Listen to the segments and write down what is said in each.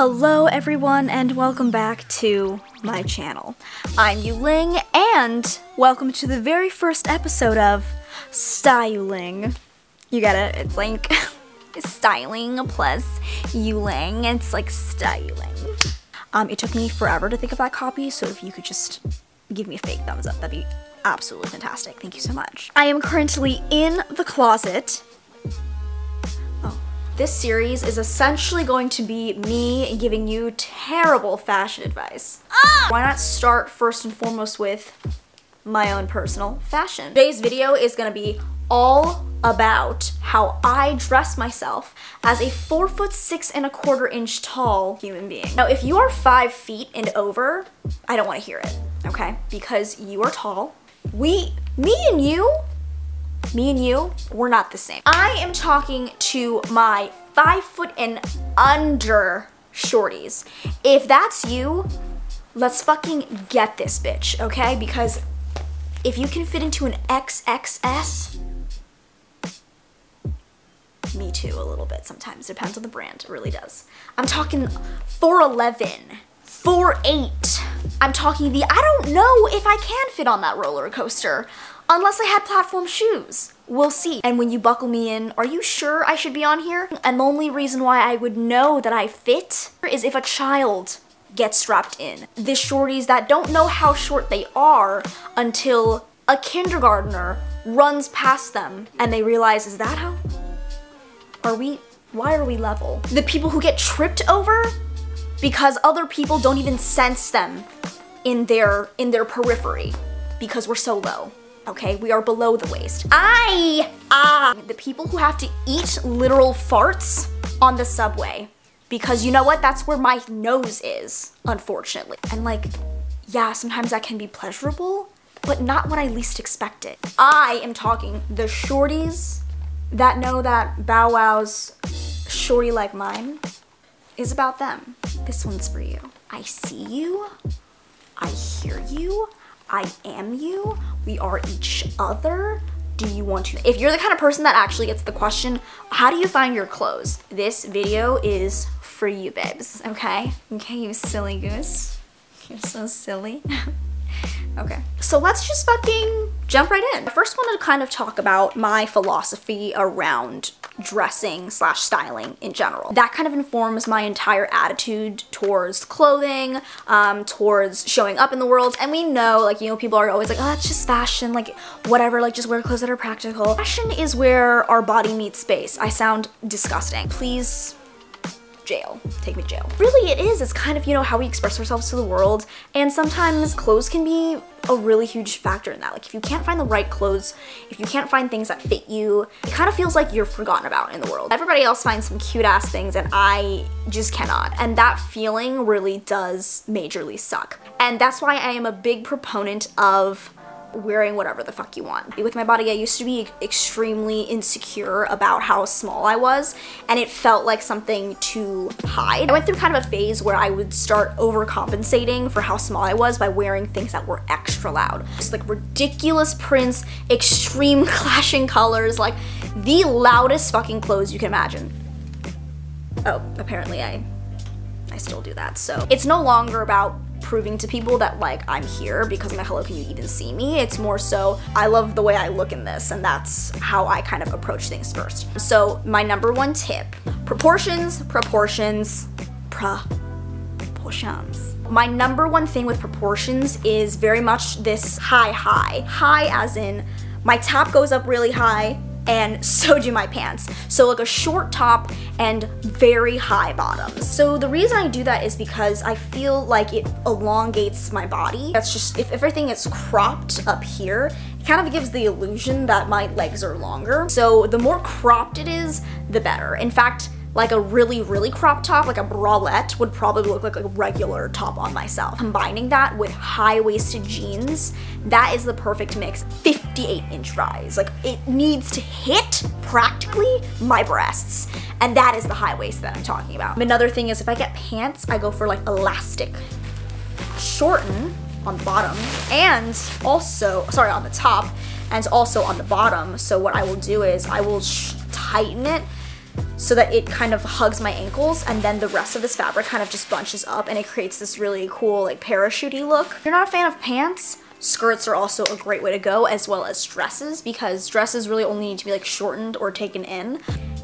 Hello everyone and welcome back to my channel. I'm Ling and welcome to the very first episode of STYULING. You get it? It's like styling plus Ling. It's like styling. It took me forever to think of that copy, so if you could just give me a fake thumbs up, that'd be absolutely fantastic. Thank you so much. I am currently in the closet. This series is essentially going to be me giving you terrible fashion advice. Why not start first and foremost with my own personal fashion? Today's video is gonna be all about how I dress myself as a 4'6¼ tall human being. Now, if you are 5 feet and over, I don't wanna hear it, okay? Because you are tall. Me and you, we're not the same. I am talking to my 5 foot and under shorties. If that's you, let's fucking get this bitch, okay? Because if you can fit into an XXS, me too, a little bit sometimes. Depends on the brand, it really does. I'm talking 4'11", 4'8". I'm talking I don't know if I can fit on that roller coaster. Unless I had platform shoes. We'll see. And when you buckle me in, are you sure I should be on here? And the only reason why I would know that I fit is if a child gets strapped in. The shorties that don't know how short they are until a kindergartner runs past them and they realize, is that how? Why are we level? The people who get tripped over because other people don't even sense them in their periphery because we're so low. Okay, we are below the waist. The people who have to eat literal farts on the subway. Because you know what? That's where my nose is, unfortunately. And like, yeah, sometimes that can be pleasurable, but not when I least expect it. I am talking the shorties that know that Bow Wow's shorty like mine is about them. This one's for you. I see you. I hear you. I am you, we are each other. Do you want to? If you're the kind of person that actually gets the question, how do you find your clothes? This video is for you, babes, okay? Okay, you silly goose. You're so silly. Okay, so let's just fucking jump right in. I first wanted to kind of talk about my philosophy around dressing / styling in general. That kind of informs my entire attitude towards clothing, towards showing up in the world. And we know, like, you know, people are always like, oh, it's just fashion, like, whatever, like, just wear clothes that are practical. Fashion is where our body meets space. I sound disgusting. Please, jail. Take me to jail. Really, it is. It's kind of, you know, how we express ourselves to the world. And sometimes clothes can be a really huge factor in that. Like, if you can't find the right clothes, if you can't find things that fit you, it kind of feels like you're forgotten about in the world. Everybody else finds some cute ass things and I just cannot. And that feeling really does majorly suck. And that's why I am a big proponent of wearing whatever the fuck you want. With my body, I used to be extremely insecure about how small I was, and it felt like something to hide. I went through kind of a phase where I would start overcompensating for how small I was by wearing things that were extra loud. Just like ridiculous prints, extreme clashing colors, like the loudest fucking clothes you can imagine. Oh, apparently I still do that. So it's no longer about proving to people that like I'm here because I'm like, hello, can you even see me? It's more so I love the way I look in this, and that's how I kind of approach things first. So my number one tip, proportions. My number one thing with proportions is very much this high as in my top goes up really high and so do my pants. So like a short top and very high bottoms. So the reason I do that is because I feel like it elongates my body. That's just, if everything is cropped up here, it kind of gives the illusion that my legs are longer. So the more cropped it is, the better. In fact, like a really cropped top, like a bralette, would probably look like a regular top on myself. Combining that with high-waisted jeans, that is the perfect mix. 58-inch rise. Like, it needs to hit, practically, my breasts. And that is the high waist that I'm talking about. Another thing is if I get pants, I go for like elastic. Shorten on the bottom, and also, sorry, on the top, and also on the bottom. So what I will do is I will tighten it so that it kind of hugs my ankles, and then the rest of this fabric kind of just bunches up and it creates this really cool like parachute-y look. If you're not a fan of pants, skirts are also a great way to go, as well as dresses, because dresses really only need to be like shortened or taken in.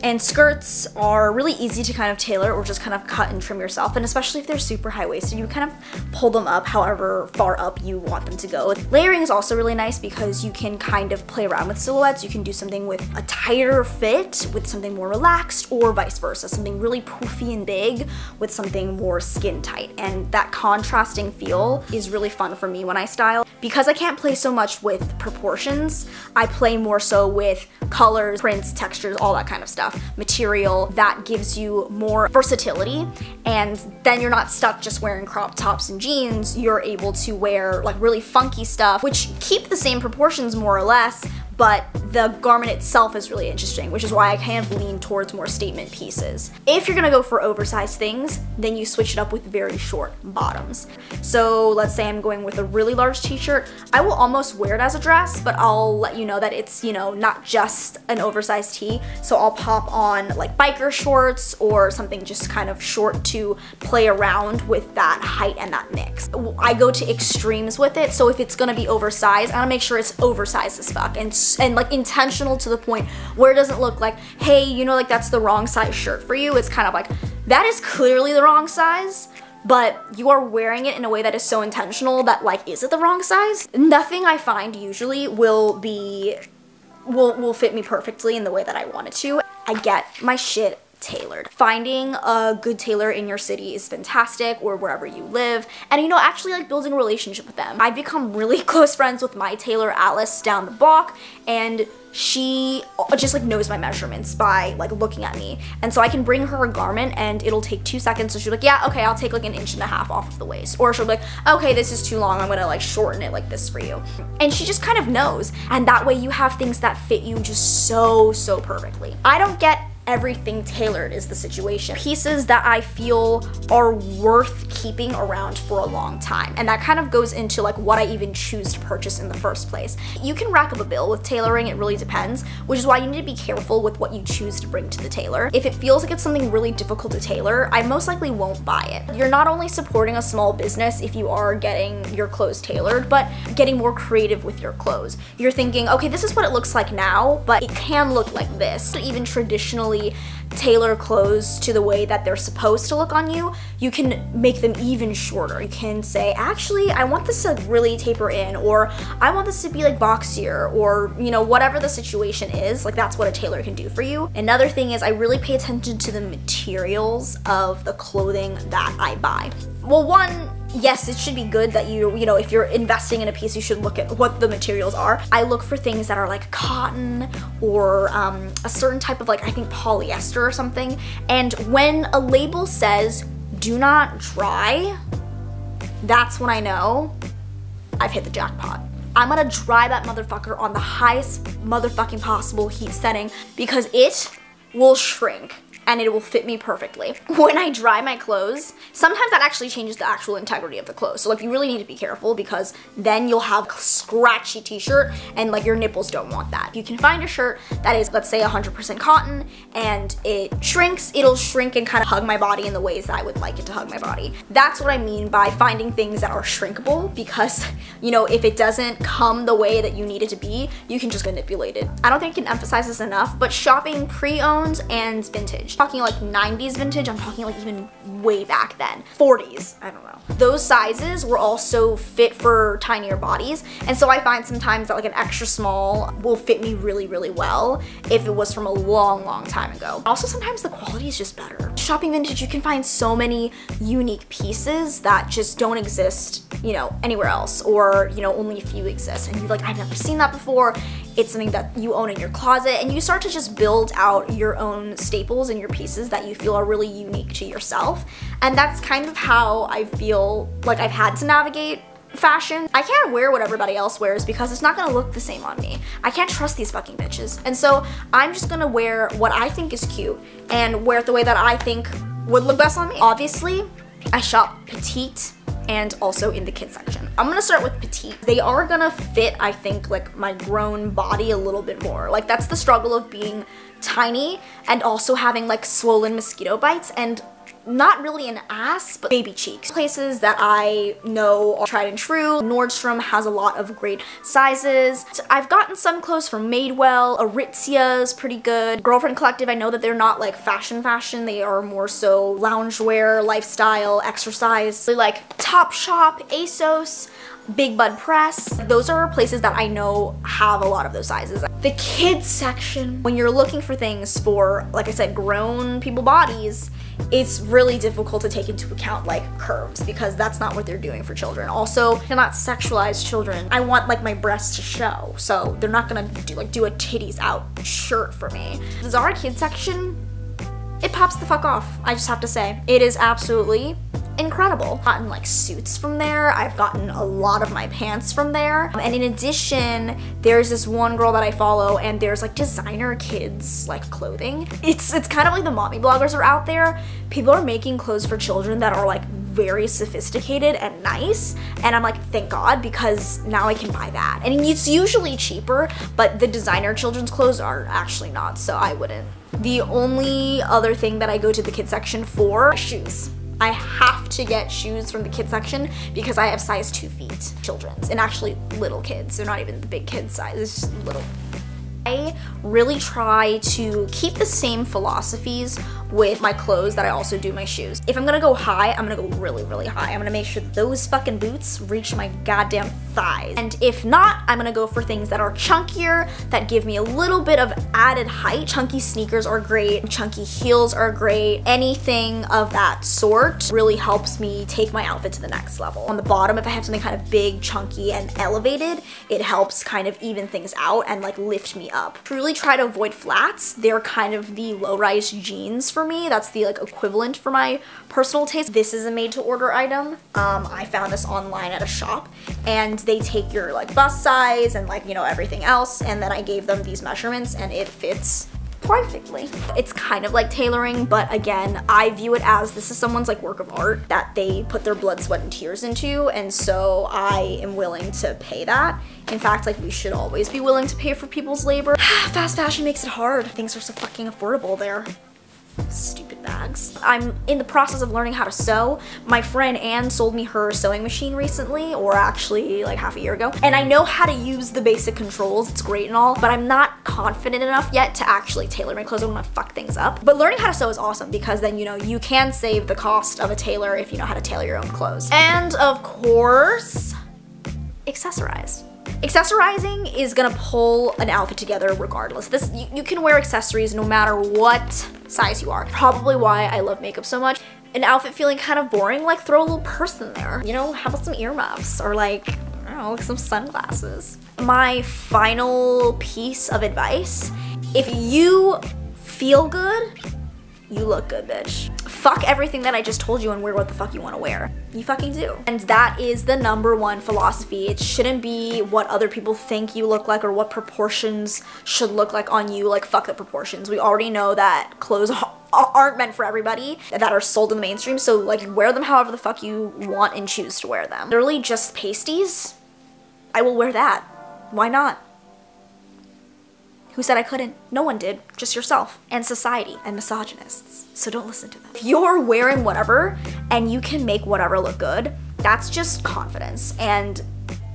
And skirts are really easy to kind of tailor or just kind of cut and trim yourself, and especially if they're super high-waisted, you kind of pull them up however far up you want them to go. Layering is also really nice because you can kind of play around with silhouettes. You can do something with a tighter fit with something more relaxed, or vice versa, something really poofy and big with something more skin tight. And that contrasting feel is really fun for me when I style. Because I can't play so much with proportions, I play more so with colors, prints, textures, all that kind of stuff. Material that gives you more versatility, and then you're not stuck just wearing crop tops and jeans. You're able to wear like really funky stuff, which keep the same proportions more or less, but the garment itself is really interesting, which is why I kind of lean towards more statement pieces. If you're gonna go for oversized things, then you switch it up with very short bottoms. So let's say I'm going with a really large t-shirt. I will almost wear it as a dress, but I'll let you know that it's, you know, not just an oversized tee. So I'll pop on like biker shorts or something just kind of short to play around with that height and that mix. I go to extremes with it, so if it's gonna be oversized, I wanna make sure it's oversized as fuck and like intentional to the point where it doesn't look like, hey, you know, like that's the wrong size shirt for you. It's kind of like, that is clearly the wrong size, but you are wearing it in a way that is so intentional that like, is it the wrong size? Nothing I find usually will fit me perfectly in the way that I want it to. I get my shit tailored. Finding a good tailor in your city is fantastic, or wherever you live, and you know, actually like building a relationship with them. I've become really close friends with my tailor, Alice, down the block, and she just like knows my measurements by like looking at me, and so I can bring her a garment and it'll take 2 seconds. So she's like, yeah, okay, I'll take like 1.5 inches off of the waist, or she'll be like, okay, this is too long, I'm gonna like shorten it like this for you. And she just kind of knows, and that way you have things that fit you just so perfectly. I don't get everything tailored is the situation. Pieces that I feel are worth keeping around for a long time. And that kind of goes into like what I even choose to purchase in the first place. You can rack up a bill with tailoring, it really depends, which is why you need to be careful with what you choose to bring to the tailor. If it feels like it's something really difficult to tailor, I most likely won't buy it. You're not only supporting a small business if you are getting your clothes tailored, but getting more creative with your clothes. You're thinking, okay, this is what it looks like now, but it can look like this. Even traditionally tailor clothes to the way that they're supposed to look on you, you can make them even shorter. You can say, actually, I want this to really taper in, or I want this to be like boxier, or you know, whatever the situation is, like that's what a tailor can do for you. Another thing is I really pay attention to the materials of the clothing that I buy. Well, one, yes, it should be good that you know, if you're investing in a piece, you should look at what the materials are. I look for things that are like cotton or a certain type of like, I think polyester or something. And when a label says, do not dry, that's when I know I've hit the jackpot. I'm gonna dry that motherfucker on the highest motherfucking possible heat setting, because it will shrink and it will fit me perfectly. When I dry my clothes, sometimes that actually changes the actual integrity of the clothes. So like, you really need to be careful, because then you'll have a scratchy t-shirt and like your nipples don't want that. You can find a shirt that is, let's say 100% cotton, and it shrinks, it'll shrink and kind of hug my body in the ways that I would like it to hug my body. That's what I mean by finding things that are shrinkable, because you know, if it doesn't come the way that you need it to be, you can just manipulate it. I don't think I can emphasize this enough, but shopping pre-owned and vintage. Talking like 90s vintage, I'm talking like even way back then. 40s, I don't know. Those sizes were also fit for tinier bodies, and so I find sometimes that like an extra small will fit me really well if it was from a long time ago. Also, sometimes the quality is just better. Shopping vintage, you can find so many unique pieces that just don't exist, you know, anywhere else, or you know, only a few exist, and you're like, I've never seen that before. It's something that you own in your closet, and you start to just build out your own staples and your pieces that you feel are really unique to yourself. And that's kind of how I feel like I've had to navigate fashion. I can't wear what everybody else wears because it's not gonna look the same on me. I can't trust these fucking bitches. And so I'm just gonna wear what I think is cute and wear it the way that I think would look best on me. Obviously, I shop petite and also in the kids section. I'm gonna start with petite. They are gonna fit, I think, like my grown body a little bit more. Like that's the struggle of being tiny and also having like swollen mosquito bites and not really an ass, but baby cheeks. Places that I know are tried and true. Nordstrom has a lot of great sizes. So I've gotten some clothes from Madewell. Aritzia is pretty good. Girlfriend Collective, I know that they're not like fashion. They are more so loungewear, lifestyle, exercise. Like Topshop, ASOS, Big Bud Press. Those are places that I know have a lot of those sizes. The kids section, when you're looking for things for, like I said, grown people bodies, it's really difficult to take into account like curves because that's not what they're doing for children. Also, they're not sexualized children. I want like my breasts to show, so they're not gonna do a titties out shirt for me. The Zara kids section, it pops the fuck off, I just have to say. It is absolutely incredible. I've gotten like suits from there. I've gotten a lot of my pants from there. And in addition, there's this one girl that I follow and there's like designer kids like clothing. It's kind of like the mommy bloggers are out there. People are making clothes for children that are like very sophisticated and nice. And I'm like, thank God, because now I can buy that. And it's usually cheaper, but the designer children's clothes are actually not, so I wouldn't. The only other thing that I go to the kids section for, shoes. I have to get shoes from the kids section because I have size 2 feet children's, and actually little kids. They're not even the big kid size, it's just little. I really try to keep the same philosophies with my clothes that I also do my shoes. If I'm gonna go high, I'm gonna go really, really high. I'm gonna make sure those fucking boots reach my goddamn thighs. And if not, I'm gonna go for things that are chunkier, that give me a little bit of added height. Chunky sneakers are great, chunky heels are great. Anything of that sort really helps me take my outfit to the next level. On the bottom, if I have something kind of big, chunky, and elevated, it helps kind of even things out and like lift me up. Truly try to avoid flats. They're kind of the low-rise jeans for me. That's the like equivalent for my personal taste. This is a made-to-order item. I found this online at a shop, and they take your like bust size and like, you know, everything else, and then I gave them these measurements and it fits perfectly. It's kind of like tailoring, but again, I view it as this is someone's like work of art that they put their blood, sweat, and tears into, and so I am willing to pay that. In fact, like we should always be willing to pay for people's labor. Fast fashion makes it hard. Things are so fucking affordable there. Stupid bags. I'm in the process of learning how to sew. My friend Anne sold me her sewing machine recently, or actually like half a year ago, and I know how to use the basic controls. It's great and all, but I'm not confident enough yet to actually tailor my clothes. I don't want to fuck things up. But learning how to sew is awesome because then, you know, you can save the cost of a tailor if you know how to tailor your own clothes. And of course, accessorize. Accessorizing is gonna pull an outfit together regardless. You can wear accessories no matter what size you are. Probably why I love makeup so much. An outfit feeling kind of boring, like throw a little purse in there. You know, how about some earmuffs or like, I don't know, like some sunglasses. My final piece of advice, if you feel good, you look good, bitch. Fuck everything that I just told you and wear what the fuck you want to wear. You fucking do. And that is the #1 philosophy. It shouldn't be what other people think you look like or what proportions should look like on you. Like, fuck the proportions. We already know that clothes aren't meant for everybody that are sold in the mainstream, so like wear them however the fuck you want and choose to wear them. Literally just pasties, I will wear that. Why not? Who said I couldn't? No one did, just yourself and society and misogynists. So don't listen to them. If you're wearing whatever and you can make whatever look good, that's just confidence. And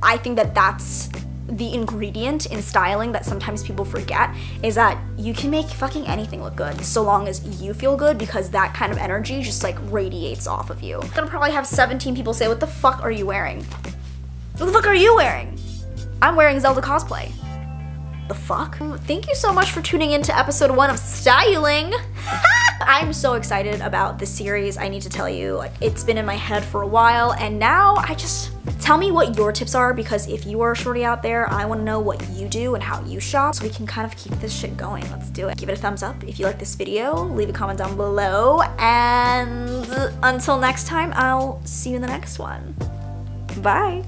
I think that that's the ingredient in styling that sometimes people forget, is that you can make fucking anything look good so long as you feel good, because that kind of energy just like radiates off of you. I'm gonna probably have 17 people say, what the fuck are you wearing? What the fuck are you wearing? I'm wearing Zelda cosplay. The fuck? Thank you so much for tuning in to episode 1 of Styling. I'm so excited about this series. I need to tell you, like, it's been in my head for a while, and now tell me what your tips are, because if you are a shorty out there, I want to know what you do and how you shop so we can kind of keep this shit going. Let's do it. Give it a thumbs up if you like this video, leave a comment down below, and until next time, I'll see you in the next one. Bye.